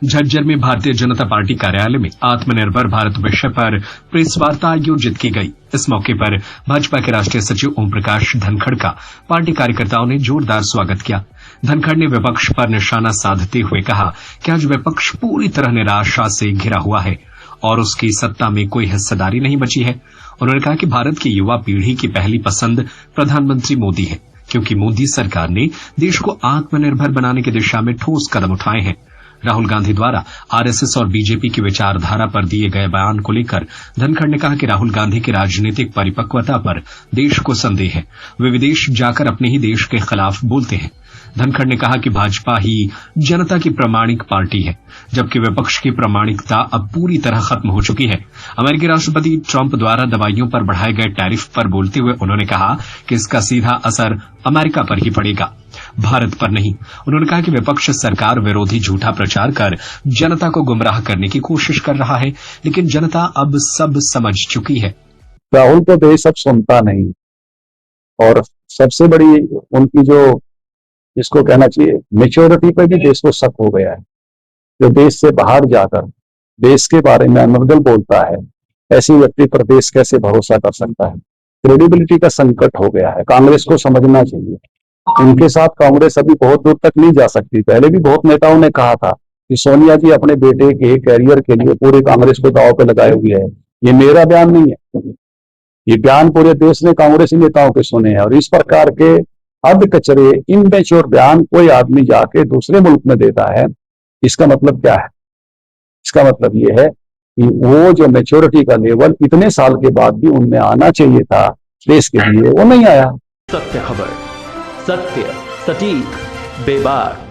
झज्जर में भारतीय जनता पार्टी कार्यालय में आत्मनिर्भर भारत विषय पर प्रेस वार्ता आयोजित की गई। इस मौके पर भाजपा के राष्ट्रीय सचिव ओम प्रकाश धनखड़ का पार्टी कार्यकर्ताओं ने जोरदार स्वागत किया। धनखड़ ने विपक्ष पर निशाना साधते हुए कहा कि आज विपक्ष पूरी तरह निराशा से घिरा हुआ है और उसकी सत्ता में कोई हिस्सेदारी नहीं बची है। उन्होंने कहा कि भारत की युवा पीढ़ी की पहली पसंद प्रधानमंत्री मोदी है, क्योंकि मोदी सरकार ने देश को आत्मनिर्भर बनाने की दिशा में ठोस कदम उठाए हैं। राहुल गांधी द्वारा आरएसएस और बीजेपी की विचारधारा पर दिए गए बयान को लेकर धनखड़ ने कहा कि राहुल गांधी की राजनीतिक परिपक्वता पर देश को संदेह है। वे विदेश जाकर अपने ही देश के खिलाफ बोलते हैं। धनखड़ ने कहा कि भाजपा ही जनता की प्रामाणिक पार्टी है, जबकि विपक्ष की प्रामाणिकता अब पूरी तरह खत्म हो चुकी है। अमेरिकी राष्ट्रपति ट्रंप द्वारा दवाइयों पर बढ़ाए गए टैरिफ पर बोलते हुए उन्होंने कहा कि इसका सीधा असर अमेरिका पर ही पड़ेगा, भारत पर नहीं। उन्होंने कहा कि विपक्ष सरकार विरोधी झूठा प्रचार कर जनता को गुमराह करने की कोशिश कर रहा है, लेकिन जनता अब सब समझ चुकी है। राहुल तो देश अब सुनता नहीं, और सबसे बड़ी उनकी जो इसको कहना चाहिए मेच्योरिटी पर भी देश को शक हो गया है। जो देश से बाहर जाकर देश के बारे में अनर्गल बोलता है, ऐसे व्यक्ति पर देश कैसे भरोसा कर सकता है। क्रेडिबिलिटी का संकट हो गया है। कांग्रेस को समझना चाहिए, उनके साथ कांग्रेस अभी बहुत दूर तक नहीं जा सकती। पहले भी बहुत नेताओं ने कहा था कि सोनिया जी अपने बेटे के कैरियर के लिए पूरे कांग्रेस को दांव पे लगाए हुए है। ये मेरा बयान नहीं है, ये बयान पूरे देश ने कांग्रेसी नेताओं के सुने हैं। और इस प्रकार के अध कचरे इनमेच्योर बयान कोई आदमी जाके दूसरे मुल्क में देता है, इसका मतलब क्या है? इसका मतलब ये है कि वो जो मैच्योरिटी का लेवल इतने साल के बाद भी उनमें आना चाहिए था देश के लिए, वो नहीं आया। सत्य खबर, सत्य, सटीक, बेबाक।